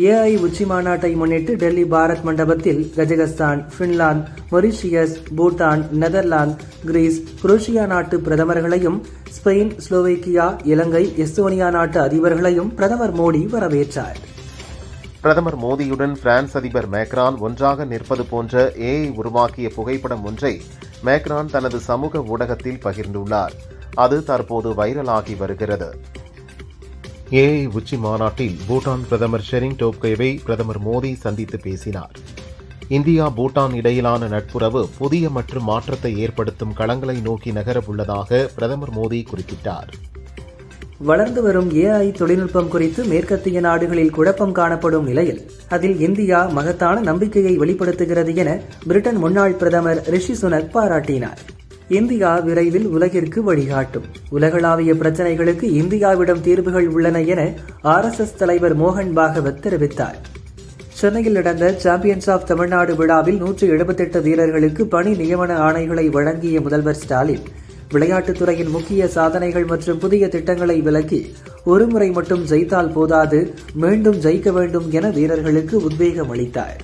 AI உச்சி மாநாட்டை முன்னிட்டு டெல்லி பாரத் மண்டபத்தில் Kazakhstan, Finland, Mauritius, Bhutan, Netherlands, Greece, Croatia நாட்டு பிரதமர்களையும், ஸ்பெயின், ஸ்லோவேக்கியா, இலங்கை, எஸ்தோனியா நாட்டு அதிபர்களையும் பிரதமர் மோடி வரவேற்றார். பிரதமர் மோடியுடன் பிரான்ஸ் அதிபர் மேக்ரான் ஒன்றாக நிற்பது போன்ற ஏஐ உருவாக்கிய புகைப்படம் ஒன்றை மேக்ரான் தனது சமூக ஊடகத்தில் பகிர்ந்துள்ளார். அது தற்போது வைரலாகி வருகிறது. ஏஐ உச்சி மாநாட்டில் பூட்டான் பிரதமர் ஷெரிங் டோப்கேவை பிரதமர் மோடி சந்தித்து பேசினார். இந்தியா பூட்டான் இடையிலான நட்புறவு புதிய மற்றும் மாற்றத்தை ஏற்படுத்தும் களங்களை நோக்கி நகரவுள்ளதாக பிரதமர் மோடி குறிப்பிட்டார். வளர்ந்து வரும் ஏஐ தொழில்நுட்பம் குறித்து மேற்கத்திய நாடுகளில் குழப்பம் காணப்படும் நிலையில் அதில் இந்தியா மகத்தான நம்பிக்கையை வெளிப்படுத்துகிறது என பிரிட்டன் முன்னாள் பிரதமர் ரிஷி சுனக் பாராட்டினார். இந்தியா விரைவில் உலகிற்கு வழிகாட்டும். உலகளாவிய பிரச்சினைகளுக்கு இந்தியாவிடம் தீர்வுகள் உள்ளன என RSS தலைவர் மோகன் பாகவத் தெரிவித்தார். சென்னையில் நடந்த சாம்பியன்ஸ் ஆஃப் தமிழ்நாடு விழாவில் 178 வீரர்களுக்கு பணி நியமன ஆணைகளை வழங்கிய முதல்வர் ஸ்டாலின் விளையாட்டுத்துறையின் முக்கிய சாதனைகள் மற்றும் புதிய திட்டங்களை விளக்கி ஒருமுறை மட்டும் ஜெயித்தால் போதாது, மீண்டும் ஜெயிக்க வேண்டும் என வீரர்களுக்கு உத்வேகம் அளித்தார்.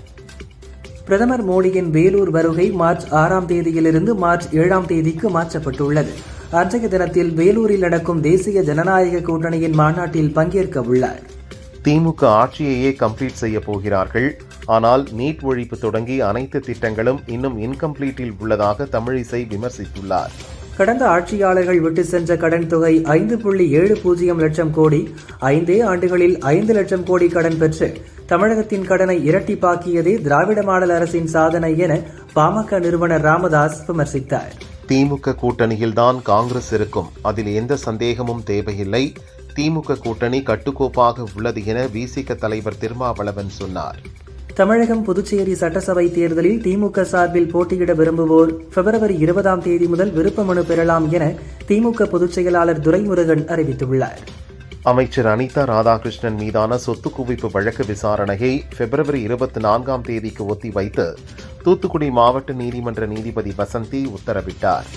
பிரதமர் மோடியின் வேலூர் வருகை மார்ச் 6ஆம் தேதியிலிருந்து மார்ச் 7ஆம் தேதிக்கு மாற்றப்பட்டுள்ளது. அன்றைய தினத்தில் வேலூரில் நடக்கும் தேசிய ஜனநாயக கூட்டணியின் மாநாட்டில் பங்கேற்க உள்ளார். திமுக ஆட்சியையே கம்ப்ளீட் செய்ய போகிறார்கள். ஆனால் நீட் ஒழிப்பு தொடங்கி அனைத்து திட்டங்களும் இன்னும் இன்கம்ப்ளீட்டில் உள்ளதாக தமிழிசை விமர்சித்துள்ளார். கடந்த ஆட்சியாளர்கள் விட்டு சென்ற கடன் தொகை 5.70 லட்சம் கோடி. 5 ஆண்டுகளில் 5 லட்சம் கோடி கடன் பெற்று தமிழகத்தின் கடனை இரட்டிப்பாக்கியதே திராவிட மாடல் அரசின் சாதனை என பாமக நிறுவனர் ராமதாஸ் விமர்சித்தார். திமுக கூட்டணியில்தான் காங்கிரஸ் இருக்கும், அதில் எந்த சந்தேகமும் தேவையில்லை. திமுக கூட்டணி கட்டுக்கோப்பாக உள்ளது என விசிக தலைவர் திருமாவளவன் சொன்னார். தமிழகம், புதுச்சேரி சட்டசபை தேர்தலில் திமுக சார்பில் போட்டியிட விரும்புவோர் பிப்ரவரி 20ஆம் தேதி முதல் விருப்ப மனு பெறலாம் என திமுக பொதுச் செயலாளர் துரைமுருகன் அறிவித்துள்ளார். அமைச்சர் அனிதா ராதாகிருஷ்ணன் மீதான சொத்து குவிப்பு வழக்கு விசாரணையை பிப்ரவரி 24ஆம் தேதிக்கு ஒத்திவைத்து தூத்துக்குடி மாவட்ட நீதிமன்ற நீதிபதி வசந்தி உத்தரவிட்டார்.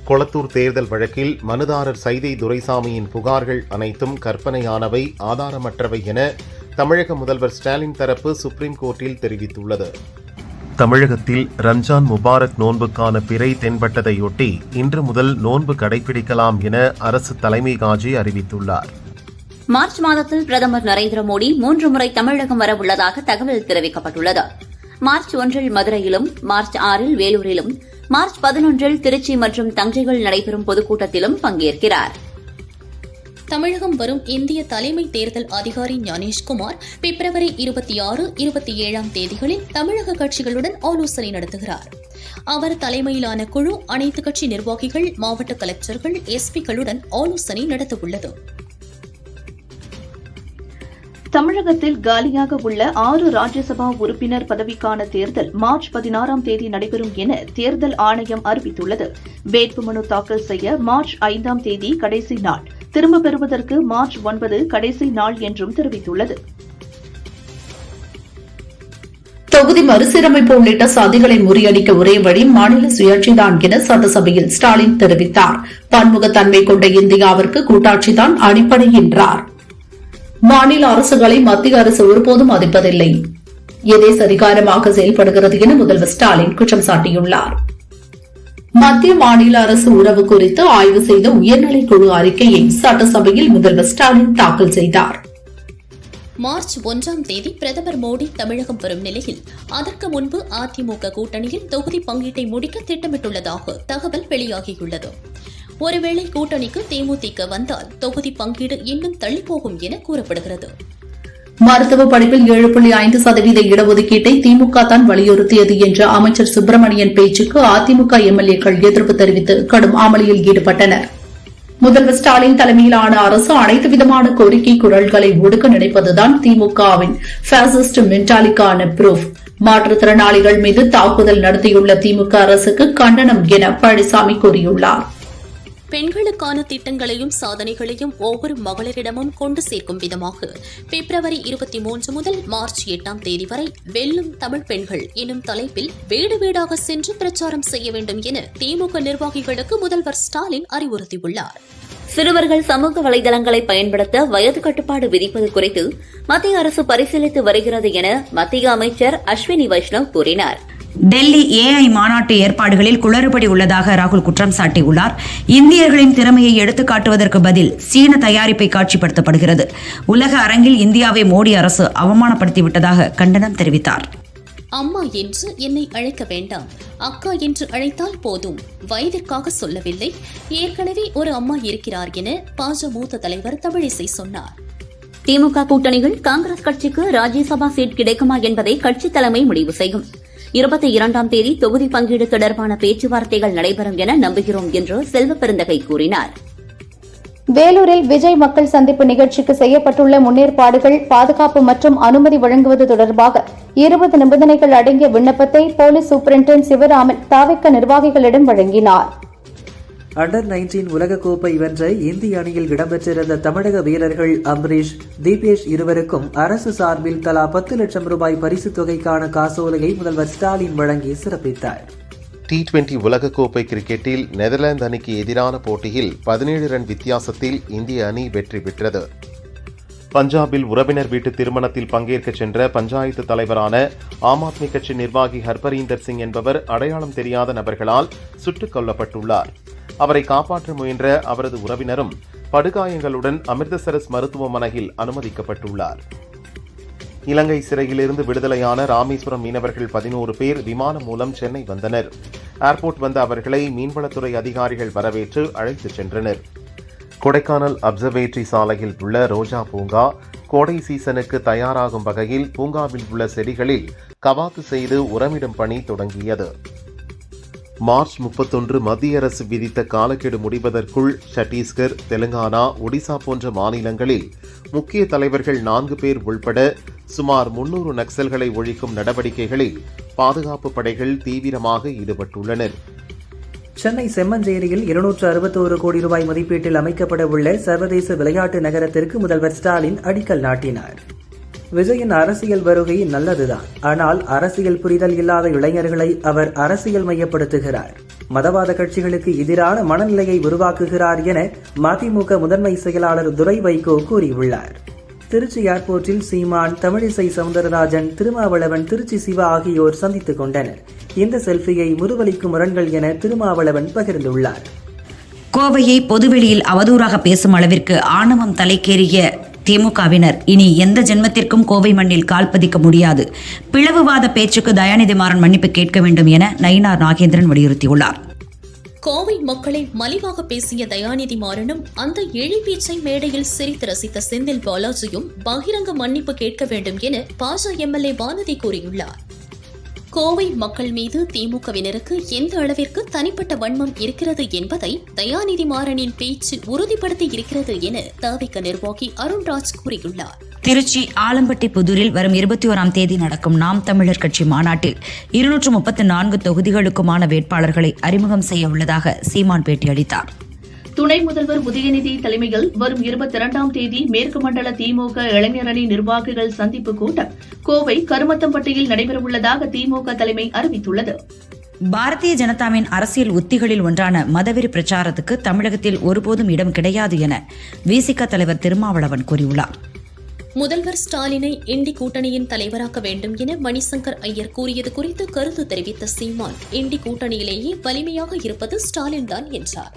கொளத்தூர் தேர்தல் வழக்கில் மனுதாரர் சைதை துரைசாமியின் புகார்கள் அனைத்தும் கற்பனையானவை, ஆதாரமற்றவை என தமிழக முதல்வர் ஸ்டாலின் தரப்பு சுப்ரீம் கோர்ட்டில் தெரிவித்துள்ளது. தமிழகத்தில் ரம்ஜான் முபாரக் நோன்புக்கான பிறை தென்பட்டதையொட்டி இன்று முதல் நோன்பு கடைபிடிக்கலாம் என அரசு தலைமை காஜி அறிவித்துள்ளார். மார்ச் மாதத்தில் பிரதமர் நரேந்திர மோடி 3 முறை தமிழகம் வரவுள்ளதாக தகவல் தெரிவிக்கப்பட்டுள்ளது. மார்ச் 1 மதுரையிலும், மார்ச் 6 வேலூரிலும், மார்ச் 11 திருச்சி மற்றும் தஞ்சையில் நடைபெறும் பொதுக்கூட்டத்திலும் பங்கேற்கிறார். தமிழகம் வரும் இந்திய தலைமை தேர்தல் அதிகாரி ஞானேஷ்குமார் பிப்ரவரி 26, 27ஆம் தேதிகளில் தமிழக கட்சிகளுடன் ஆலோசனை நடத்துகிறார். அவர் தலைமையிலான குழு அனைத்து கட்சி நிர்வாகிகள், மாவட்ட கலெக்டர்கள், எஸ்பிக்களுடன் ஆலோசனை நடத்தவுள்ளது. தமிழகத்தில் காலியாக உள்ள 6 ராஜ்யசபா உறுப்பினர் பதவிக்கான தேர்தல் மார்ச் 16ஆம் தேதி நடைபெறும் என தேர்தல் ஆணையம் அறிவித்துள்ளது. வேட்புமனு தாக்கல் செய்ய மார்ச் 5ஆம் தேதி கடைசி நாள், திரும்பப் பெறுவதற்கு மார்ச் 9 கடைசி நாள் என்றும் தெரிவித்துள்ளது. தொகுதி மறுசீரமைப்பு உள்ளிட்ட சாதிகளை முறியடிக்க ஒரே வழி மாநில சுயாட்சிதான் என சட்டசபையில் ஸ்டாலின் தெரிவித்தார். பன்முகத்தன்மை கொண்ட இந்தியாவிற்கு கூட்டாட்சிதான் அடிப்படை என்றார். மாநில அரசுகளை மத்திய அரசு ஒருபோதும் மதிப்பதில்லை, எதே அதிகாரமாக செயல்படுகிறது என முதல்வர் ஸ்டாலின் குற்றம் சாட்டியுள்ளார். மத்திய மாநில அரசு உறவு குறித்து ஆய்வு செய்த உயர்நிலைக்குழு அறிக்கையை சட்டசபையில் முதல்வர் ஸ்டாலின் தாக்கல் செய்தார். மார்ச் 1ஆம் தேதி பிரதமர் மோடி தமிழகம் வரும் நிலையில் அதற்கு முன்பு அதிமுக கூட்டணியில் தொகுதி பங்கீட்டை முடிக்க திட்டமிட்டுள்ளதாக தகவல் வெளியாகியுள்ளது. ஒருவேளை கூட்டணிக்கு தேமுதிக வந்தால் தொகுதி பங்கீடு இன்னும் தள்ளிப்போகும் என கூறப்படுகிறது. மருத்துவ படிப்பில் 7.5% இடஒதுக்கீட்டை திமுக தான் வலியுறுத்தியது என்ற அமைச்சர் சுப்பிரமணியன் பேச்சுக்கு அதிமுக எம்எல்ஏக்கள் எதிர்ப்பு தெரிவித்து கடும் அமளியில் ஈடுபட்டனர். முதல்வர் ஸ்டாலின் தலைமையிலான அரசு அனைத்து விதமான கோரிக்கை குரல்களை ஒடுக்க நினைப்பதுதான் திமுகவின் பாசிஸ்ட் மென்டாலிக்கான ப்ரூஃப். மாற்றுத்திறனாளிகள் மீது தாக்குதல் நடத்தியுள்ள திமுக அரசுக்கு கண்டனம் என பழனிசாமி கூறியுள்ளார். பெண்களுக்கான திட்டங்களையும் சாதனைகளையும் ஒவ்வொரு மகளிரிடமும் கொண்டு சேர்க்கும் விதமாக பிப்ரவரி 23 முதல் மார்ச் 8ஆம் தேதி வரை வெல்லும் தமிழ் பெண்கள் எனும் தலைப்பில் வீடு வீடாக சென்று பிரச்சாரம் செய்ய வேண்டும் என திமுக நிர்வாகிகளுக்கு முதல்வர் ஸ்டாலின் அறிவுறுத்தியுள்ளார். சிறுவர்கள் சமூக வலைதளங்களை பயன்படுத்த வயது கட்டுப்பாடு விதிப்பது குறித்து மத்திய அரசு பரிசீலித்து வருகிறது என மத்திய அமைச்சர் அஸ்வினி வைஷ்ணவ் கூறினார். டெல்லி ஏஐ மாநாட்டு ஏற்பாடுகளில் குளறுபடி உள்ளதாக ராகுல் குற்றம் சாட்டியுள்ளார். இந்தியர்களின் திறமையை எடுத்துக்காட்டுவதற்கு பதில் சீன தயாரிப்பை காட்சிப்படுத்தப்படுகிறது. உலக அரங்கில் இந்தியாவை மோடி அரசு அவமானப்படுத்திவிட்டதாக கண்டனம் தெரிவித்தார். அம்மா என்று என்னை அழைக்க வேண்டாம், அக்கா என்று அழைத்தால் போதும். வயதிற்காக சொல்லவில்லை, ஏற்கனவே ஒரு அம்மா இருக்கிறார் என பாஜ மூத்த தலைவர் தமிழிசை சொன்னார். திமுக கூட்டணியில் காங்கிரஸ் கட்சிக்கு ராஜ்யசபா சீட் கிடைக்குமா என்பதை கட்சித் தலைமை முடிவு செய்யும். 22ஆம் தேதி தொகுதி பங்கீடு தொடர்பான பேச்சுவார்த்தைகள் நடைபெறும் என நம்புகிறோம் என்று செல்வ பெருந்தகை கூறினார். வேலூரில் விஜய் மக்கள் சந்திப்பு நிகழ்ச்சிக்கு செய்யப்பட்டுள்ள முன்னேற்பாடுகள், பாதுகாப்பு மற்றும் அனுமதி வழங்குவது தொடர்பாக 20 நிபந்தனைகள் அடங்கிய விண்ணப்பத்தை போலீஸ் சூப்பரிண்டென்டென்ட் சிவராமன் தாவிக நிர்வாகிகளிடம் வழங்கினார். அண்டர் 19 உலகக்கோப்பை வென்ற இந்திய அணியில் இடம்பெற்றிருந்த தமிழக வீரர்கள் அம்பரீஷ், தீபேஷ் இருவருக்கும் அரசு சார்பில் தலா 10 லட்சம் ரூபாய் பரிசுத் தொகைக்கான காசோலையை முதல்வர் ஸ்டாலின் வழங்கி சிறப்பித்தார். T20 உலகக்கோப்பை கிரிக்கெட்டில் நெதர்லாந்து அணிக்கு எதிரான போட்டியில் 17 ரன் வித்தியாசத்தில் இந்திய அணி வெற்றி பெற்றது. பஞ்சாபில் உறவினர் வீட்டு திருமணத்தில் பங்கேற்க சென்ற பஞ்சாயத்து தலைவரான ஆம் ஆத்மி கட்சி நிர்வாகி ஹர்பரீந்தர் சிங் என்பவர் அடையாளம் தெரியாத நபர்களால் சுட்டுக் கொல்லப்பட்டுள்ளார். அவரை காப்பாற்ற முயன்ற அவரது உறவினரும் படுகாயங்களுடன் அமிர்தசரஸ் மருத்துவமனையில் அனுமதிக்கப்பட்டுள்ளார். இலங்கை சிறையிலிருந்து விடுதலையான ராமேஸ்வரம் மீனவர்கள் 11 பேர் விமானம் மூலம் சென்னை வந்தனர். ஏர்போர்ட் வந்த அவர்களை மீன்வளத்துறை அதிகாரிகள் வரவேற்று அழைத்துச் சென்றனர். கொடைக்கானல் அப்சர்வேட்டரி சாலையில் உள்ள ரோஜா பூங்கா கோடை சீசனுக்கு தயாராகும் வகையில் பூங்காவில் உள்ள செடிகளில் கவாத்து செய்து உரமிடும் பணி தொடங்கியது. மார்ச் 31 மத்திய அரசு விதித்த காலக்கெடு முடிவதற்குள் சத்தீஸ்கர், தெலுங்கானா, ஒடிசா போன்ற மாநிலங்களில் முக்கிய தலைவர்கள் 4 பேர் உள்பட சுமார் 300 நக்சல்களை ஒழிக்கும் நடவடிக்கைகளில் பாதுகாப்பு படைகள் தீவிரமாக ஈடுபட்டுள்ளனர். சென்னை செம்மஞ்சேரியில் 261 கோடி ரூபாய் மதிப்பீட்டில் அமைக்கப்பட உள்ள சர்வதேச விளையாட்டு நகரத்திற்கு முதல்வர் ஸ்டாலின் அடிக்கல் நாட்டினார். விஜயின் அரசியல் வருகை நல்லதுதான், ஆனால் அரசியல் புரிதல் இல்லாத இளைஞர்களை அவர் அரசியல் மையப்படுத்துகிறார், மதவாத கட்சிகளுக்கு எதிரான மனநிலையை உருவாக்குகிறார் என மதிமுக முதன்மை செயலாளர் துரை வைகோ கூறியுள்ளார். திருச்சி ஏர்போர்ட்டில் சீமான், தமிழிசை சவுந்தரராஜன், திருமாவளவன், திருச்சி சிவா ஆகியோர் சந்தித்துக் கொண்டனர். இந்த செல்ஃபியை முறுவலிக்கும் முரண்கள் என திருமாவளவன் பகிர்ந்துள்ளார். கோவையை பொதுவெளியில் அவதூறாக பேசும் அளவிற்கு ஆணவம் தலைக்கேறிய திமுகவினர் இனி எந்த ஜென்மத்திற்கும் கோவை மண்ணில் கால் பதிக்க முடியாது. பிளவுவாத பேச்சுக்கு தயாநிதி மாறன் மன்னிப்பு கேட்க வேண்டும் என நயினார் நாகேந்திரன் வலியுறுத்தியுள்ளார். கோவை மக்களை மலிவாக பேசிய தயாநிதி மாறனும் அந்த எழில்பீச்சை மேடையில் சிரித்து ரசித்த செந்தில் பாலாஜியும் பகிரங்க மன்னிப்பு கேட்க வேண்டும் என பாஜ எம்எல்ஏ வானதி கூறியுள்ளார். கோவை மக்கள் மீது திமுகவினருக்கு எந்த அளவிற்கு தனிப்பட்ட வன்மம் இருக்கிறது என்பதை தயாநிதி மாறனின் பேச்சு உறுதிப்படுத்தி இருக்கிறது என தவிக நிர்வாகி அருண்ராஜ் கூறியுள்ளார். திருச்சி ஆலம்பட்டி புதூரில் வரும் 21ஆம் தேதி நடக்கும் நாம் தமிழர் கட்சி மாநாட்டில் 234 தொகுதிகளுக்குமான வேட்பாளர்களை அறிமுகம் செய்ய உள்ளதாக சீமான் பேட்டியளித்தார். துணை முதல்வர் உதயநிதி தலைமையில் வரும் 22ஆம் தேதி மேற்கு மண்டல திமுக இளைஞரணி நிர்வாகிகள் சந்திப்பு கூட்டம் கோவை கருமத்தம்பட்டியில் நடைபெறவுள்ளதாக திமுக தலைமை அறிவித்துள்ளது. பாரதிய ஜனதாவின் அரசியல் உத்திகளில் ஒன்றான மதவெறி பிரச்சாரத்துக்கு தமிழகத்தில் ஒருபோதும் இடம் கிடையாது என விசிக தலைவர் திருமாவளவன் கூறியுள்ளார். முதல்வர் ஸ்டாலினை இண்டி கூட்டணியின் தலைவராக்க வேண்டும் என மணிசங்கர் ஐயர் கூறியது குறித்து கருத்து தெரிவித்த சீமான், இண்டி கூட்டணியிலேயே வலிமையாக இருப்பது ஸ்டாலின் தான் என்றார்.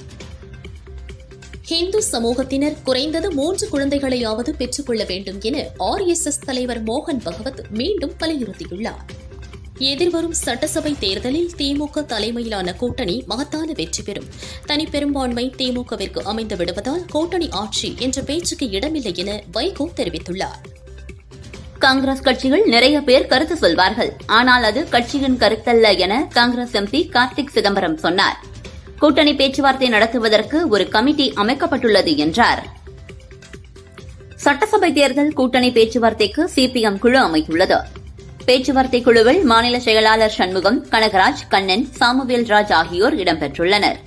ஹிந்து சமூகத்தினர் குறைந்தது 3 குழந்தைகளையாவது பெற்றுக் கொள்ள வேண்டும் என RSS தலைவர் மோகன் பகவத் மீண்டும் வலியுறுத்தியுள்ளார். எதிர்வரும் சட்டசபை தேர்தலில் திமுக தலைமையிலான கூட்டணி மகத்தான வெற்றி பெறும். தனிப்பெரும்பான்மை திமுகவிற்கு அமைந்து விடுவதால் கூட்டணி ஆட்சி என்ற பேச்சுக்கு இடமில்லை என வைகோ தெரிவித்துள்ளார். காங்கிரஸ் கட்சிகள் நிறைய பேர் கருத்து சொல்வார்கள், ஆனால் அது கட்சியின் கருத்தல்ல என காங்கிரஸ் MP கார்த்திக் சிதம்பரம் சொன்னார். கூட்டணி பேச்சுவார்த்தை நடத்துவதற்கு ஒரு கமிட்டி அமைக்கப்பட்டுள்ளது என்றார். சட்டசபை தேர்தல் கூட்டணி பேச்சுவார்த்தைக்கு CPM குழு அமைத்துள்ளது. பேச்சுவார்த்தை குழுவில் மாநில செயலாளர் சண்முகம், கனகராஜ், கண்ணன், சாமுவேல் ராஜ் ஆகியோர் இடம்பெற்றுள்ளனர்.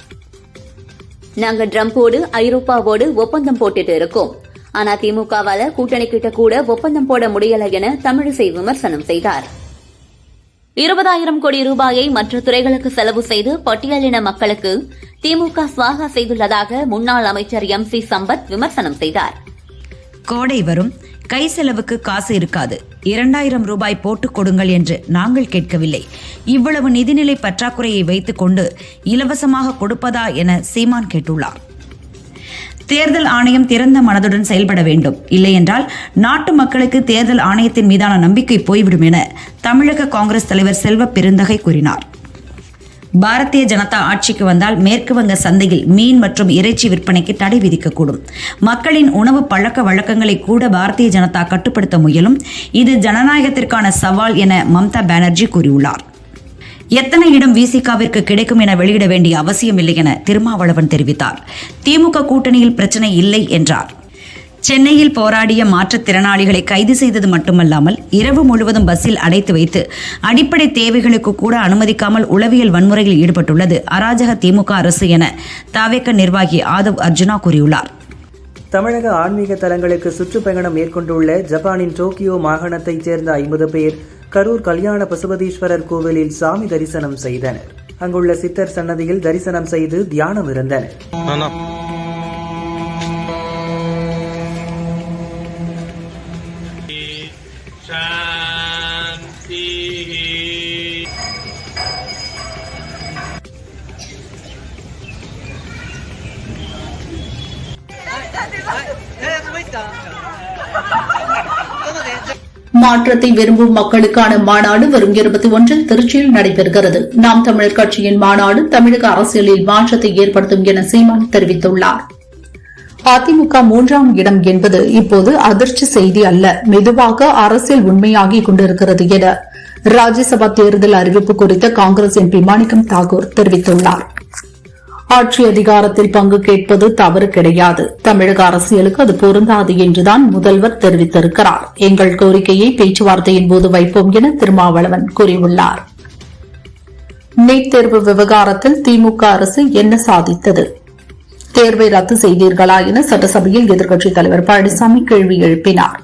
நாங்கள் ட்ரம்போடு ஐரோப்பாவோடு ஒப்பந்தம் போட்டுட்டு இருக்கோம், ஆனா திமுகவால கூட்டணி கிட்ட கூட ஒப்பந்தம் போட முடியல என தமிழிசை விமர்சனம் செய்தார். 20,000 கோடி ரூபாயை மற்ற துறைகளுக்கு செலவு செய்து பட்டியலின மக்களுக்கு திமுக சுவாகா செய்துள்ளதாக முன்னாள் அமைச்சர் MC சம்பத் விமர்சனம் செய்தார். கோடை வரும், கை செலவுக்கு காசு இருக்காது, 2,000 ரூபாய் போட்டுக் கொடுங்கள் என்று நாங்கள் கேட்கவில்லை. இவ்வளவு நிதிநிலை பற்றாக்குறையை வைத்துக் கொண்டு இலவசமாக கொடுப்பதா என சீமான் கேட்டுள்ளார். தேர்தல் ஆணையம் திறந்த மனதுடன் செயல்பட வேண்டும், இல்லையென்றால் நாட்டு மக்களுக்கு தேர்தல் ஆணையத்தின் மீதான நம்பிக்கை போய்விடும் என தமிழக காங்கிரஸ் தலைவர் செல்வ பெருந்தகை கூறினார். பாரதிய ஜனதா ஆட்சிக்கு வந்தால் மேற்கு வங்க சந்தையில் மீன் மற்றும் இறைச்சி விற்பனைக்கு தடை விதிக்கக்கூடும். மக்களின் உணவு பழக்க வழக்கங்களை கூட பாரதிய ஜனதா கட்டுப்படுத்த முயலும். இது ஜனநாயகத்திற்கான சவால் என மம்தா பானர்ஜி கூறியுள்ளார். எத்தனை இடம் விசிகாவிற்கு கிடைக்கும் என வெளியிட வேண்டிய அவசியமில்லை என திருமாவளவன் தெரிவித்தார். திமுக கூட்டணியில் பிரச்சனை இல்லை என்றார். சென்னையில் போராடிய மாற்றுத்திறனாளிகளை கைது செய்தது மட்டுமல்லாமல் இரவு முழுவதும் பஸ்ஸில் அடைத்து வைத்து அடிப்படை தேவைகளுக்கு கூட அனுமதிக்காமல் உளவியல் வன்முறையில் ஈடுபட்டுள்ளது அராஜக திமுக அரசு என தவேக நிர்வாகி ஆதவ் அர்ஜுனா கூறியுள்ளார். தமிழக ஆன்மீக தலங்களுக்கு சுற்றுப்பயணம் மேற்கொண்டுள்ள ஜப்பானின் டோக்கியோ மாகாணத்தைச் சேர்ந்த 50 பேர் கரூர் கல்யாண பசுபதீஸ்வரர் கோவிலில் சாமி தரிசனம் செய்தனர். அங்குள்ள சித்தர் சன்னதியில் தரிசனம் செய்து தியானம் இருந்தனர். மாற்றத்தை விரும்பும் மக்களுக்கான மாநாடு வரும் 21 திருச்சியில் நடைபெறுகிறது. நாம் தமிழர் கட்சியின் மாநாடு தமிழக அரசியலில் மாற்றத்தை ஏற்படுத்தும் என சீமான் தெரிவித்துள்ளார். அதிமுக 3ஆம் இடம் என்பது இப்போது அதிர்ச்சி செய்தி அல்ல, மெதுவாக அரசியல் உண்மையாகிக் கொண்டிருக்கிறது என ராஜ்யசபா தேர்தல் அறிவிப்பு குறித்த காங்கிரஸ் MP மாணிக்கம் தாக்கூர் தெரிவித்துள்ளார். ஆட்சி அதிகாரத்தில் பங்கு கேட்பது தவறு கிடையாது, தமிழக அரசியலுக்கு அது பொருந்தாது என்றுதான் முதல்வர் தெரிவித்திருக்கிறார். எங்கள் கோரிக்கையை பேச்சுவார்த்தையின் போது வைப்போம் என திருமாவளவன் கூறியுள்ளார். நீட் தேர்வு விவகாரத்தில் திமுக அரசு என்ன சாதித்தது? தேர்வை ரத்து செய்தீர்களா என சட்டசபையில் எதிர்க்கட்சித் தலைவர் பழனிசாமி கேள்வி எழுப்பினார்.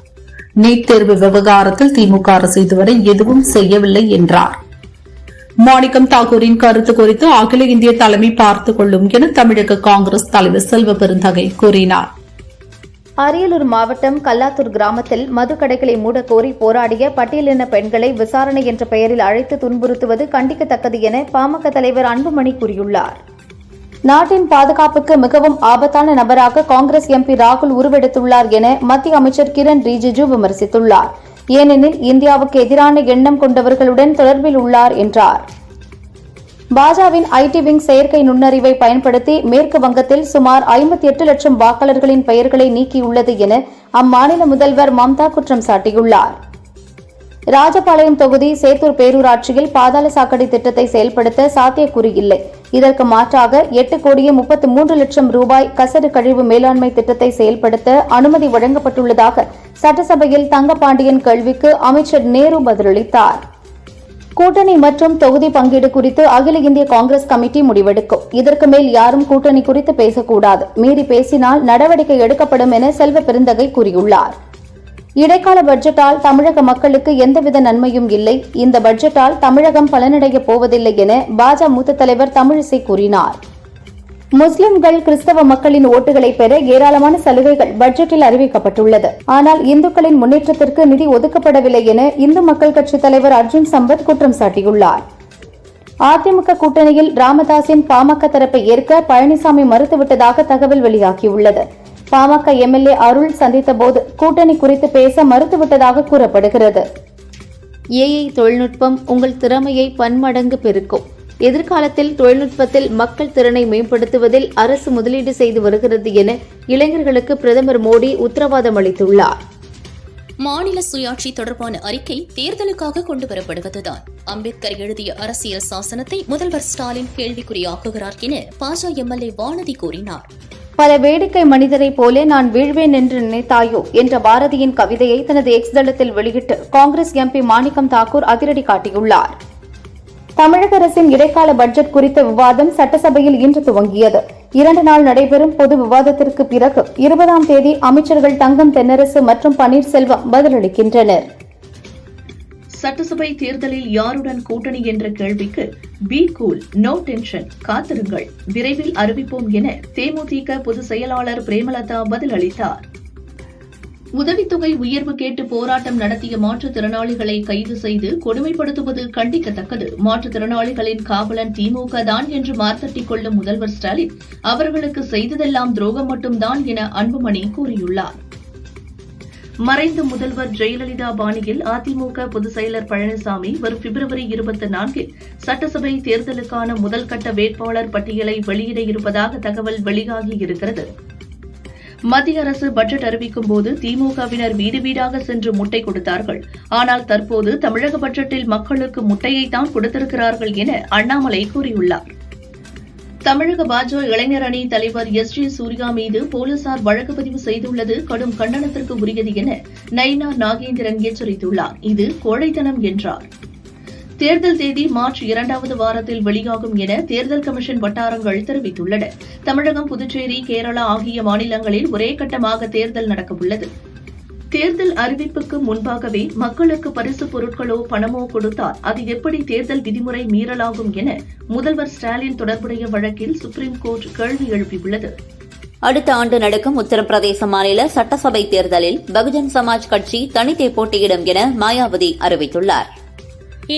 நீட் தேர்வு விவகாரத்தில் திமுக அரசு இதுவரை எதுவும் செய்யவில்லை என்றார். மாணிக்கம் தாக்கூரின் கருத்து குறித்து அகில இந்திய தலைமை பார்த்துக் கொள்ளும் என தமிழக காங்கிரஸ் தலைவர் செல்வ பெருந்தகை கூறினார். அரியலூர் மாவட்டம் கல்லாத்தூர் கிராமத்தில் மதுக்கடைகளை மூடக்கோரி போராடிய பட்டியலின பெண்களை விசாரணை என்ற பெயரில் அழைத்து துன்புறுத்துவது கண்டிக்கத்தக்கது என பாமக தலைவர் அன்புமணி கூறியுள்ளார். நாட்டின் பாதுகாப்புக்கு மிகவும் ஆபத்தான நபராக காங்கிரஸ் MP ராகுல் உருவெடுத்துள்ளார் என மத்திய அமைச்சர் கிரண் ரிஜிஜு விமர்சித்துள்ளார். ஏனெனில் இந்தியாவுக்கு எதிரான எண்ணம் கொண்டவர்களுடன் தொடர்பில் உள்ளார் என்றார். பாஜவின் IT விங் செயற்கை நுண்ணறிவை பயன்படுத்தி மேற்கு வங்கத்தில் சுமார் 58 லட்சம் வாக்காளர்களின் பெயர்களை நீக்கியுள்ளது என அம்மாநில முதல்வர் மம்தா குற்றம் சாட்டியுள்ளார். ராஜபாளையம் தொகுதி சேத்தூர் பேரூராட்சியில் பாதாள சாக்கடை திட்டத்தை செயல்படுத்த சாத்தியக்கூறு இல்லை. இதற்கு மாற்றாக 8,33 லட்சம் ரூபாய் கசடு கழிவு மேலாண்மை திட்டத்தை செயல்படுத்த அனுமதி வழங்கப்பட்டுள்ளதாக சட்டசபையில் தங்கபாண்டியன் கேள்விக்கு அமைச்சர் நேரு பதிலளித்தார். கூட்டணி மற்றும் தொகுதி பங்கீடு குறித்து அகில இந்திய காங்கிரஸ் கமிட்டி முடிவெடுக்கும். இதற்கு மேல் யாரும் கூட்டணி குறித்து பேசக்கூடாது, மீறி பேசினால் நடவடிக்கை எடுக்கப்படும் என செல்வ பெருந்தகை கூறியுள்ளார். இடைக்கால பட்ஜெட்டால் தமிழக மக்களுக்கு எந்தவித நன்மையும் இல்லை, இந்த பட்ஜெட்டால் தமிழகம் பலனடையப் போவதில்லை என பாஜக மூத்த தலைவர் தமிழிசை கூறினார். முஸ்லிம்கள் கிறிஸ்தவ மக்களின் ஓட்டுகளை பெற ஏராளமான சலுகைகள் பட்ஜெட்டில் அறிவிக்கப்பட்டுள்ளது. ஆனால் இந்துக்களின் முன்னேற்றத்திற்கு நிதி ஒதுக்கப்படவில்லை என இந்து மக்கள் கட்சித் தலைவர் அர்ஜுன் சம்பத் குற்றம் சாட்டியுள்ளார். அதிமுக கூட்டணியில் ராமதாசின் பாமக தரப்பை ஏற்க பழனிசாமி மறுத்துவிட்டதாக தகவல் வெளியாகியுள்ளது. பாமக MLA அருள் சந்தித்தபோது கூட்டணி குறித்து பேச மறுத்துவிட்டதாக கூறப்படுகிறது. AI தொழில்நுட்பம் உங்கள் திறமையை பன்மடங்கு பெருக்கும். எதிர்காலத்தில் தொழில்நுட்பத்தில் மக்கள் திறனை மேம்படுத்துவதில் அரசு முதலீடு செய்து வருகிறது என இளைஞர்களுக்கு பிரதமர் மோடி உத்தரவாதம் அளித்துள்ளார். மாநில சுயாட்சி தொடர்பான அறிக்கை தேர்தலுக்காக கொண்டுவரப்படுவதுதான். அம்பேத்கர் எழுதிய அரசியல் சாசனத்தை முதல்வர் ஸ்டாலின் கேள்விக்குறியாக்குகிறார் என பாஜக MLA வானதி கூறினார். பல வேடிக்கை மனிதரைப் போல நான் வீழ்வேன் என்று நினைத்தாயோ என்ற பாரதியின் கவிதையை தனது எக்ஸ் தளத்தில் வெளியிட்டு காங்கிரஸ் MP மாணிக்கம் தாக்கூர் அதிரடி காட்டியுள்ளார். தமிழக அரசின் இடைக்கால பட்ஜெட் குறித்த விவாதம் சட்டசபையில் இன்று துவங்கியது. 2 நாள் நடைபெறும் பொது விவாதத்திற்கு பிறகு 20ஆம் தேதி அமைச்சர்கள் தங்கம் தென்னரசு மற்றும் பன்னீர்செல்வம் பதிலளிக்கின்றனர். சட்டசபை தேர்தலில் யாருடன் கூட்டணி என்ற கேள்விக்கு பி கூல், நோ டென்ஷன், காத்திருங்கள், விரைவில் அறிவிப்போம் என தேமுதிக பொதுச் செயலாளர் பிரேமலதா பதிலளித்தார். உதவித்தொகை உயர்வு கேட்டு போராட்டம் நடத்திய மாற்றுத்திறனாளிகளை கைது செய்து கொடுமைப்படுத்துவது கண்டிக்கத்தக்கது. மாற்றுத்திறனாளிகளின் காவலன் திமுக தான் என்று மார்த்தட்டிக் கொள்ளும் முதல்வர் ஸ்டாலின் அவர்களுக்கு செய்ததெல்லாம் துரோகம் மட்டும்தான் என அன்புமணி கூறியுள்ளார். மறைந்த முதல்வர் ஜெயலலிதா பாணியில் அதிமுக பொதுச் செயலர் பழனிசாமி வரும் பிப்ரவரி 24 சட்டசபை தேர்தலுக்கான முதல்கட்ட வேட்பாளர் பட்டியலை வெளியிட இருப்பதாக தகவல் வெளியாகியிருக்கிறது. மத்திய அரசு பட்ஜெட் அறிவிக்கும் போது திமுகவினர் வீடு வீடாக சென்று முட்டை கொடுத்தார்கள். ஆனால் தற்போது தமிழக பட்ஜெட்டில் மக்களுக்கு முட்டையைத்தான் கொடுத்திருக்கிறார்கள் என அண்ணாமலை கூறியுள்ளார். தமிழக பாஜக இளைஞர் அணி தலைவர் எஸ்.ஜே. சூர்யா மீது போலீசார் வழக்கு பதிவு செய்துள்ளது கடும் கண்டனத்திற்கு உரியது என நயினார் நாகேந்திரன் எச்சரித்துள்ளார். இது கோழைத்தனம் என்றார். தேர்தல் தேதி மார்ச் 2வது வாரத்தில் வெளியாகும் என தேர்தல் கமிஷன் வட்டாரங்கள் தெரிவித்துள்ளன. தமிழகம், புதுச்சேரி, கேரளா ஆகிய மாநிலங்களில் ஒரே கட்டமாக தேர்தல் நடக்கவுள்ளது. தேர்தல் அறிவிப்புக்கு முன்பாகவே மக்களுக்கு பரிசுப் பொருட்களோ பணமோ கொடுத்தால் அது எப்படி தேர்தல் விதிமுறை மீறலாகும் என முதல்வர் ஸ்டாலின் தொடர்புடைய வழக்கில் சுப்ரீம் கோர்ட் கேள்வி எழுப்பியுள்ளது. அடுத்த ஆண்டு நடக்கும் உத்தரப்பிரதேச மாநில சட்டசபை தேர்தலில் பகுஜன் சமாஜ் கட்சி தனித்தே போட்டியிடும் என மாயாவதி அறிவித்துள்ளார்.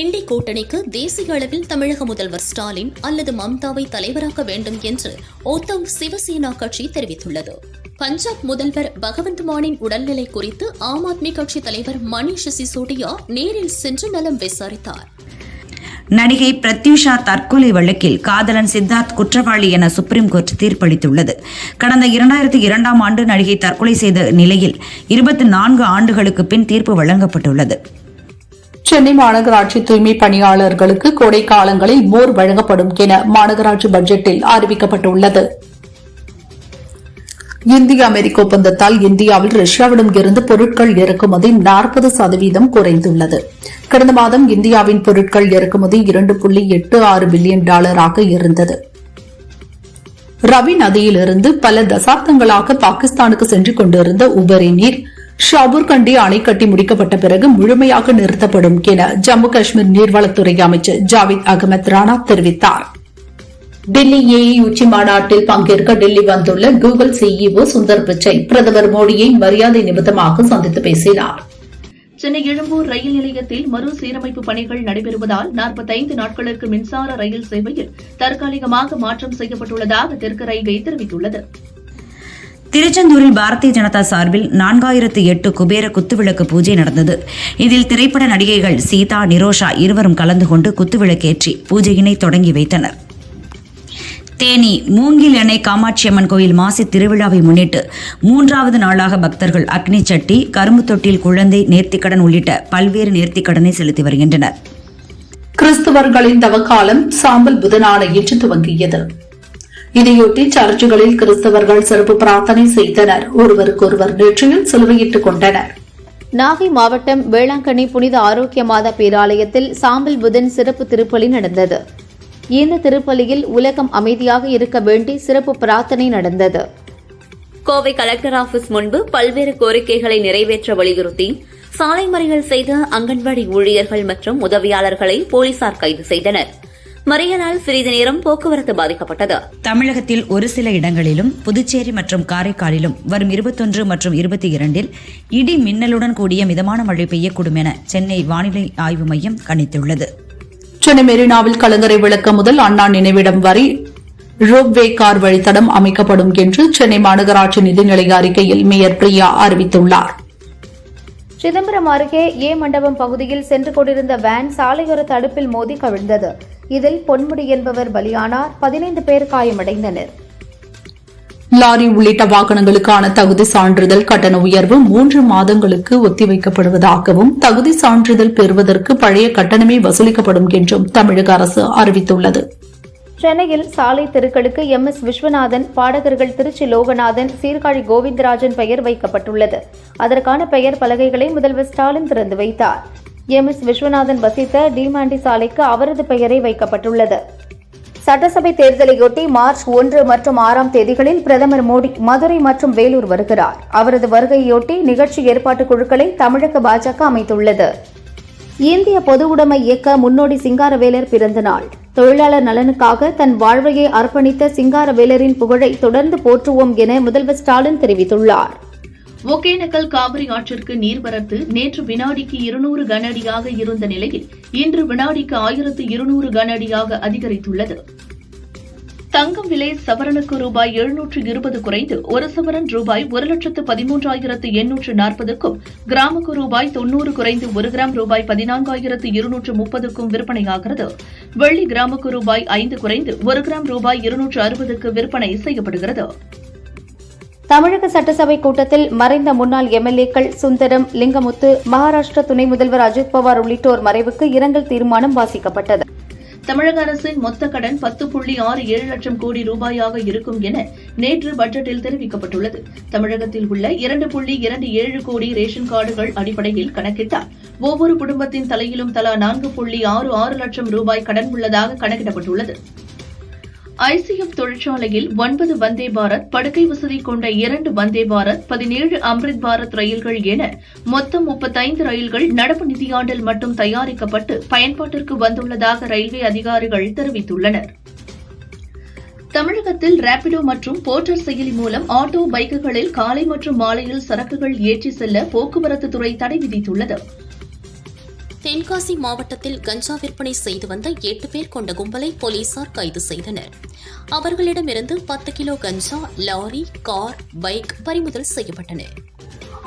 இண்டி கூட்டணிக்கு தேசிய அளவில் தமிழக முதல்வர் ஸ்டாலின் அல்லது மம்தாவை தலைவராக்க வேண்டும் என்று உத்தவ் சிவசேனா கட்சி தெரிவித்துள்ளது. பஞ்சாப் முதல்வர் பகவந்த் மானின் உடல்நிலை குறித்து ஆம் ஆத்மி கட்சி தலைவர் மணீஷ் சிசோடியா நேரில் சென்று நலம் விசாரித்தார். நடிகை பிரத்யூஷா தற்கொலை வழக்கில் காதலன் சித்தார்த் குற்றவாளி என சுப்ரீம் கோர்ட் தீர்ப்பளித்துள்ளது. கடந்த 2002ஆம் ஆண்டு நடிகை தற்கொலை செய்த நிலையில் 24 ஆண்டுகளுக்கு பின் தீர்ப்பு வழங்கப்பட்டுள்ளது. சென்னை மாநகராட்சி தூய்மை பணியாளர்களுக்கு கோடை காலங்களில் மோர் வழங்கப்படும் என மாநகராட்சி பட்ஜெட்டில் அறிவிக்கப்பட்டுள்ளது. இந்திய அமெரிக்க ஒப்பந்தத்தால் இந்தியாவில் ரஷ்யாவிடம் இருந்து பொருட்கள் இறக்குமதி 40% குறைந்துள்ளது. கடந்த மாதம் இந்தியாவின் பொருட்கள் இறக்குமதி $2.86 பில்லியன் இருந்தது. ரவி நதியிலிருந்து பல தசாப்தங்களாக பாகிஸ்தானுக்கு சென்று கொண்டிருந்த உபரி நீர் ஷாபூர்கண்டி அணை கட்டி முடிக்கப்பட்ட பிறகு முழுமையாக நிறுத்தப்படும் என ஜம்மு காஷ்மீர் நீர்வளத்துறை அமைச்சர் ஜாவித் அகமது ராணா தெரிவித்தார். டெல்லி ஏஐ உச்சி மாநாட்டில் பங்கேற்க டெல்லி வந்துள்ள கூகுள் சிஇஓ சுந்தர் பிச்சை பிரதமர் மோடியை மரியாதை நிமித்தமாக சந்தித்து பேசினார். சென்னை எழும்பூர் ரயில் நிலையத்தில் மறுசீரமைப்பு பணிகள் நடைபெறுவதால் 45 நாட்களுக்கு மின்சார ரயில் சேவையில் தற்காலிகமாக மாற்றம் செய்யப்பட்டுள்ளதாக தெற்கு ரயில்வே தெரிவித்துள்ளது. திருச்செந்தூரில் பாரதிய ஜனதா சார்பில் 4008 குபேர குத்துவிளக்கு பூஜை நடந்தது. இதில் திரைப்பட நடிகைகள் சீதா, நிரோஷா இருவரும் கலந்து கொண்டு குத்துவிளக்கேற்றி பூஜையினை தொடங்கி வைத்தனர். தேனி மூங்கில் எண்ணெய் காமாட்சியம்மன் கோயில் மாசி திருவிழாவை முன்னிட்டு 3வது நாளாக பக்தர்கள் அக்னி சட்டி, கரும்பு தொட்டில் குழந்தை நேர்த்திக்கடன் உள்ளிட்ட பல்வேறு நேர்த்திக்கடனை செலுத்தி வருகின்றனர். கிறிஸ்தவர்களின் தவக்காலம் சாம்பல் புதனான இன்று துவங்கியது. இதையொட்டி சர்ச்சுகளில் கிறிஸ்தவர்கள் சிறப்பு பிரார்த்தனை செய்தனர். ஒருவருக்கொருவர் நெற்றியில் சிலுவையிட்டுக் கொண்டனர். நாகை மாவட்டம் வேளாங்கண்ணி புனித ஆரோக்கிய மாதா பேராலயத்தில் சாம்பல் புதன் சிறப்பு திருப்பலி நடந்தது. இந்த திருப்பலியில் உலகம் அமைதியாக இருக்க வேண்டி சிறப்பு பிரார்த்தனை நடந்தது. கோவை கலெக்டர் ஆபீஸ் முன்பு பல்வேறு கோரிக்கைகளை நிறைவேற்ற வலியுறுத்தி சாலை மறியல் செய்த அங்கன்வாடி ஊழியர்கள் மற்றும் உதவியாளர்களை போலீசார் கைது செய்தனர். மறியலால் சிறிது நேரம் போக்குவரத்து பாதிக்கப்பட்டது. தமிழகத்தில் ஒரு சில இடங்களிலும் புதுச்சேரி மற்றும் காரைக்காலிலும் வரும் 21 மற்றும் 22 இடி மின்னலுடன் கூடிய மிதமான மழை பெய்யக்கூடும் என சென்னை வானிலை ஆய்வு மையம் கணித்துள்ளது. சென்னை மெரினாவில் கலங்கரை விளக்கம் முதல் அண்ணா நினைவிடம் வரை ரோப்வே கார் வழித்தடம் அமைக்கப்படும் என்று சென்னை மாநகராட்சி நிதிநிலை அறிக்கையில் மேயர் பிரியா அறிவித்துள்ளார். சிதம்பரம் அருகே ஏ மண்டபம் பகுதியில் சென்று கொண்டிருந்த வேன் சாலையோர தடுப்பில் மோதி கவிழ்ந்தது. இதில் பொன்முடி என்பவர் பலியானார். 15 பேர் காயமடைந்தனர். லாரி உள்ளிட்ட வாகனங்களுக்கான தகுதி சான்றிதழ் கட்டண உயர்வு 3 மாதங்களுக்கு ஒத்திவைக்கப்படுவதாகவும் தகுதி சான்றிதழ் பெறுவதற்கு பழைய கட்டணமே வசூலிக்கப்படும் என்றும் தமிழக அரசு அறிவித்துள்ளது. சென்னையில் சாலை தெருக்களுக்கு MS விஸ்வநாதன், பாடகர்கள் திருச்சி லோகநாதன், சீர்காழி கோவிந்தராஜன் பெயர் வைக்கப்பட்டுள்ளது. அதற்கான பெயர் பலகைகளை முதல்வர் ஸ்டாலின் திறந்து வைத்தார். MS விஸ்வநாதன் வசித்த டிமாண்டி சாலைக்கு அவரது பெயரை வைக்கப்பட்டுள்ளது. சட்டசபை தேர்தலையொட்டி மார்ச் 1 மற்றும் 6ஆம் தேதிகளில் பிரதமர் மோடி மதுரை மற்றும் வேலூர் வருகிறார். அவரது வருகையொட்டி நிகழ்ச்சி ஏற்பாட்டு குழுக்களை தமிழக பாஜக அமைத்துள்ளது. இந்திய பொது உடைமை இயக்க முன்னோடி சிங்காரவேலர் பிறந்த நாள். தொழிலாளர் நலனுக்காக தன் வாழ்வையை அர்ப்பணித்த சிங்காரவேலரின் புகழை தொடர்ந்து போற்றுவோம் என முதல்வர் ஸ்டாலின் தெரிவித்துள்ளார். ஒகேனக்கல் காவிரி ஆற்றிற்கு நீர்வரத்து நேற்று வினாடிக்கு 200 கன அடியாக இருந்த நிலையில் இன்று வினாடிக்கு 1200 கன அடியாக அதிகரித்துள்ளது. தங்கம் விலை சவரனுக்கு ரூபாய் 720 குறைந்து ஒரு சவரன் ரூபாய் 1,13,840க்கும் கிராமுக்கு ரூபாய் 90 குறைந்து ஒரு கிராம் ரூபாய் 14,230க்கும் விற்பனையாகிறது. வெள்ளி கிராமுக்கு ரூபாய் 5 குறைந்து ஒரு கிராம் ரூபாய் 260க்கு விற்பனை செய்யப்படுகிறது. தமிழக சட்டசபை கூட்டத்தில் மறைந்த முன்னாள் எம்எல்ஏக்கள் சுந்தரம், லிங்கமுத்து, மகாராஷ்டிர துணை முதல்வர் அஜித் பவார் உள்ளிட்டோர் மறைவுக்கு இரங்கல் தீர்மானம் வாசிக்கப்பட்டது. தமிழக அரசின் மொத்த கடன் 10.67 லட்சம் கோடி ரூபாயாக இருக்கும் என நேற்று பட்ஜெட்டில் தெரிவிக்கப்பட்டுள்ளது. தமிழகத்தில் உள்ள 2.27 கோடி ரேஷன் கார்டுகள் அடிப்படையில் கணக்கிட்டால் ஒவ்வொரு குடும்பத்தின் தலையிலும் தலா 4.66 லட்சம் ரூபாய் கடன் உள்ளதாக கணக்கிடப்பட்டுள்ளது. ஐசிஎஃப் தொழிற்சாலையில் 9 வந்தே பாரத், படுக்கை வசதி கொண்ட 2 வந்தே பாரத், 17 அம்ரித் பாரத் ரயில்கள் என மொத்தம் 35 ரயில்கள் நடப்பு நிதியாண்டில் மட்டும் தயாரிக்கப்பட்டு பயன்பாட்டிற்கு வந்துள்ளதாக ரயில்வே அதிகாரிகள் தெரிவித்துள்ளனர். தமிழகத்தில் ரேபிடோ மற்றும் போர்ட்டர் செயலி மூலம் ஆட்டோ, பைக்குகளில் காலை மற்றும் மாலையில் சரக்குகள் ஏற்றி செல்ல போக்குவரத்து துறை தடை விதித்துள்ளது. தென்காசி மாவட்டத்தில் கஞ்சா விற்பனை செய்து வந்த 8 பேர் கொண்ட கும்பலை போலீசார் கைது செய்தனர். அவர்களிடமிருந்து 10 கிலோ கஞ்சா, லாரி, கார், பைக் பறிமுதல் செய்யப்பட்டன.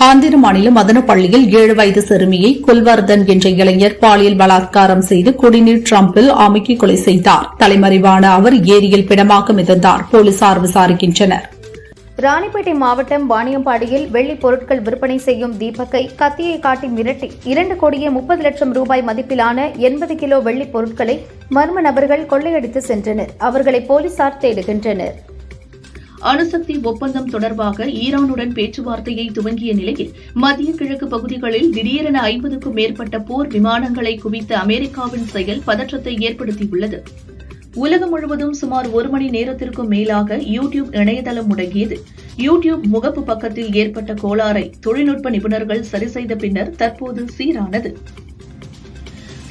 ஆந்திர மாநிலம் மதனப்பள்ளியில் 7 வயது சிறுமியை குல்வர்தன் என்ற இளைஞர் பாலியல் பலாத்காரம் செய்து குடிநீர் ட்ரம்பில் அமுக்கி கொலை செய்தார். தலைமறைவான அவர் ஏரியில் பிணமாக மிதந்தார். போலீசார் விசாரிக்கின்றனர். ராணிப்பேட்டை மாவட்டம் வாணியம்பாடியில் வெள்ளி பொருட்கள் விற்பனை செய்யும் தீபக்கை கத்தியை காட்டி மிரட்டி 2,30 லட்சம் ரூபாய் மதிப்பிலான 80 கிலோ வெள்ளி பொருட்களை மர்ம நபர்கள் கொள்ளையடித்து சென்றனர். அவர்களை போலீசார் தேடுகின்றனர். அணுசக்தி ஒப்பந்தம் தொடர்பாக ஈரானுடன் பேச்சுவார்த்தையை துவங்கிய நிலையில் மத்திய கிழக்கு பகுதிகளில் திடீரென 50க்கும் மேற்பட்ட போர் விமானங்களை குவித்த அமெரிக்காவின் செயல் பதற்றத்தை ஏற்படுத்தியுள்ளது. உலகம் முழுவதும் சுமார் 1 மணி நேரத்திற்கும் மேலாக யூடியூப் இணையதளம் முடங்கியது. யூடியூப் முகப்பு பக்கத்தில் ஏற்பட்ட கோளாறை தொழில்நுட்ப நிபுணர்கள் சரி செய்த பின்னர் தற்போது சீரானது.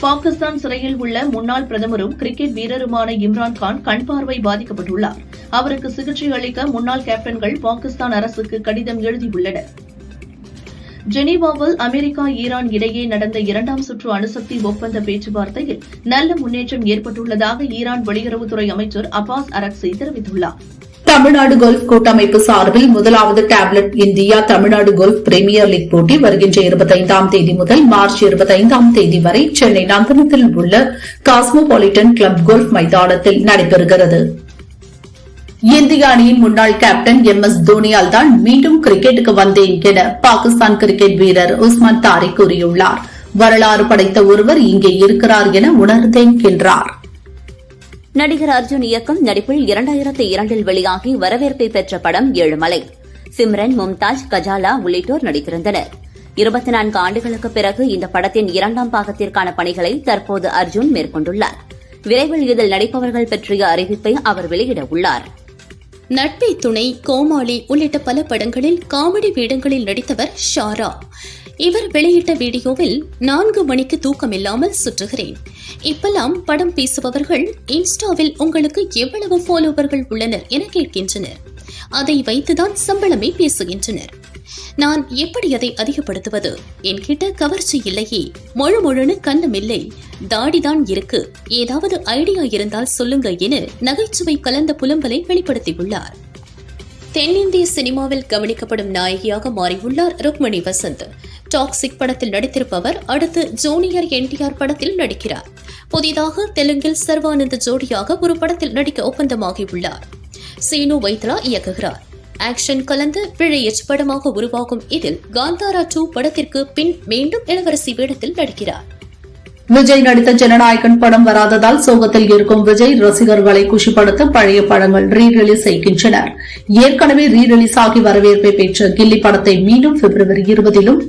பாகிஸ்தான் சிறையில் உள்ள முன்னாள் பிரதமரும் கிரிக்கெட் வீரருமான இம்ரான்கான் கண் பார்வை பாதிக்கப்பட்டுள்ளார். அவருக்கு சிகிச்சை அளிக்க முன்னாள் கேப்டன்கள் பாகிஸ்தான் அரசுக்கு கடிதம் எழுதியுள்ளனர். ஜெனீவாவில் அமெரிக்கா, ஈரான் இடையே நடந்த 2ஆம் சுற்று அணுசக்தி ஒப்பந்த பேச்சுவார்த்தையில் நல்ல முன்னேற்றம் ஏற்பட்டுள்ளதாக ஈரான் வெளியுறவுத்துறை அமைச்சர் அப்பாஸ் அரக்சி தெரிவித்துள்ளார். தமிழ்நாடு கோல்ஃப் கூட்டமைப்பு சார்பில் முதலாவது tablet India Tamil Nadu golf premier league போட்டி வருகின்ற 25ஆம் தேதி முதல் மார்ச் 25ஆம் தேதி வரை சென்னை நந்தனத்தில் உள்ள காஸ்மோபாலிட்டன் கிளப் கோல்ஃப் மைதானத்தில் நடைபெறுகிறது. இந்திய அணியின் முன்னாள் கேப்டன் MS தோனியால் தான் மீண்டும் கிரிக்கெட்டுக்கு வந்தேன் என பாகிஸ்தான் கிரிக்கெட் வீரர் உஸ்மான் தாரிக் கூறியுள்ளார். வரலாறு படைத்த ஒருவர் இங்கே இருக்கிறார் என உணர்ந்தேன் என்றார். நடிகர் அர்ஜுன் இயக்கம் நடிப்பில் 2002இல் வெளியாகி வரவேற்பை பெற்ற படம் ஏழுமலை. சிம்ரன், மும்தாஜ், கஜாலா உள்ளிட்டோர் நடித்திருந்தனர். 24 ஆண்டுகளுக்கு பிறகு இந்த படத்தின் 2ஆம் பாகத்திற்கான பணிகளை தற்போது அர்ஜுன் மேற்கொண்டுள்ளார். விரைவில் இதில் நடிப்பவர்கள் பற்றிய அறிவிப்பை அவர் வெளியிட உள்ளார். நட்பே துணை, கோமாளி உள்ளிட்ட பல படங்களில் காமெடி வேடங்களில் நடித்தவர் ஷாரா. இவர் வெளியிட்ட வீடியோவில் 4 மணிக்கு தூக்கமில்லாமல் சுற்றுகிறேன். இப்பெல்லாம் படம் பேசுபவர்கள் இன்ஸ்டாவில் உங்களுக்கு எவ்வளவு ஃபாலோவர்கள் உள்ளனர் என கேட்கின்றனர். அதை வைத்துதான் சம்பளமே பேசுகின்றனர். நான் எப்படி அதை அதிகப்படுத்துவது? என்கிட்ட கவர்ச்சி இல்லையே, முழுமுழுன்னு கண்ணம் இல்லை, தாடிதான் இருக்கு, ஏதாவது ஐடியா இருந்தால் சொல்லுங்க என நகைச்சுவை கலந்த புலம்பலை வெளிப்படுத்தியுள்ளார். தென்னிந்திய சினிமாவில் கவனிக்கப்படும் நாயகியாக மாறியுள்ளார் ருக்மணி வசந்த். டாக்ஸிக் படத்தில் நடித்திருப்பவர் அடுத்து ஜூனியர் NTR படத்தில் நடிக்கிறார். புதிதாக தெலுங்கில் சர்வானந்த ஜோடியாக ஒரு படத்தில் நடிக்க ஒப்பந்தமாகியுள்ளார். சீனு வைத்ரா இயக்குகிறார். ஆக்ஷன் கலந்து பிழையச் படமாக உருவாகும் இதில் காந்தாரா 2 படத்திற்கு பின் மீண்டும் இளவரசி வேடத்தில் நடிக்கிறார். விஜய் நடித்த ஜனநாயகன் படம் வராததால் சோகத்தில் இருக்கும் விஜய் ரசிகர்களை குஷிப்படுத்த பழைய படங்கள் ரீ-ரிலீஸ் செய்கின்றனர். ஏற்கனவே ரீ-ரிலீஸ் ஆகி வரவேற்பை பெற்ற கில்லி படத்தை மீண்டும் பிப்ரவரி 20லும்,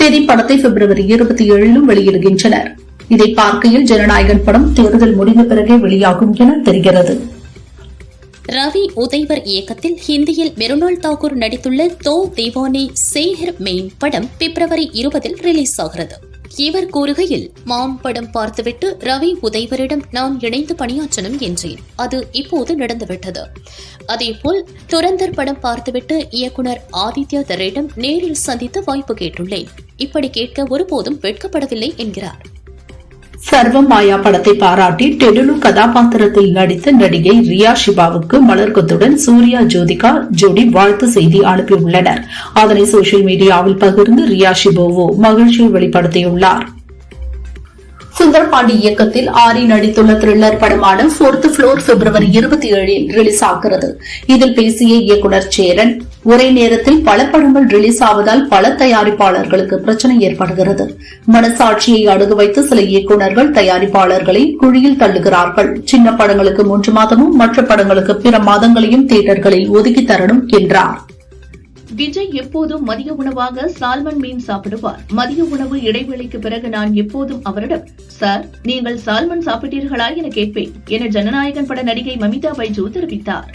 தெரி படத்தை பிப்ரவரி 27லும் வெளியிடுகின்றனர். இதை பார்க்கையில் ஜனநாயகன் படம் தேர்தல் முடிந்த பிறகே வெளியாகும் என தெரிகிறது. ரவி உதய்வர் இயக்கத்தில் ஹிந்தியில் மெருனால் தாக்கூர் நடித்துள்ள தோ தேவானே சேஹர் மெயின் படம் பிப்ரவரி 20ல் ரிலீஸ் ஆகிறது. இவர் கூறுகையில் மாம் படம் பார்த்துவிட்டு ரவி உதய்வரிடம் நான் இணைந்து பணியாற்றணும் என்றேன். அது இப்போது நடந்துவிட்டது. அதேபோல் துரந்தர் படம் பார்த்துவிட்டு இயக்குனர் ஆதித்யா தரிடம் நேரில் சந்தித்து வாய்ப்பு கேட்டுள்ளேன். இப்படி கேட்க ஒருபோதும் வெட்கப்படவில்லை என்கிறார். சர்வம் மாயா படத்தை பாராட்டி டெலுலு கதாபாத்திரத்தில் நடித்த நடிகை ரியா ஷிபாவுக்கு மலர்கொத்துடன் சூர்யா ஜோதிகா ஜோடி வாழ்த்து செய்தி அனுப்பியுள்ளனர். அதனை சோசியல் மீடியாவில் பகிர்ந்து ரியா ஷிபோவோ மகிழ்ச்சியை வெளிப்படுத்தியுள்ளார். சுந்தரபாண்டி இயக்கத்தில் ஆரி நடித்துள்ள த்ரில்லர் படமான 4th Floor February 27 ரிலீஸ் ஆகிறது. இதில் பேசிய இயக்குனர் சேரன், ஒரே நேரத்தில் பல படங்கள் ரிலீஸ் ஆவதால் பல தயாரிப்பாளர்களுக்கு பிரச்சனை ஏற்படுகிறது. மனசாட்சியை அணுக வைத்து சில இயக்குநர்கள் தயாரிப்பாளர்களை குழியில் தள்ளுகிறார்கள். சின்ன படங்களுக்கு 3 மாதமும் மற்ற படங்களுக்கு பிற மாதங்களையும் தியேட்டர்களில் ஒதுக்கி தரணும் என்றார். விஜய் எப்போதும் மதிய உணவாக சால்மன் மீன் சாப்பிடுவார். மதிய உணவு இடைவேளைக்கு பிறகு நான் எப்போதும் அவரிடம், சார் நீங்கள் சால்மன் சாப்பிட்டீர்களா என கேட்பேன் என ஜனநாயகன் பட நடிகை மமிதா பைஜு தெரிவித்தார்.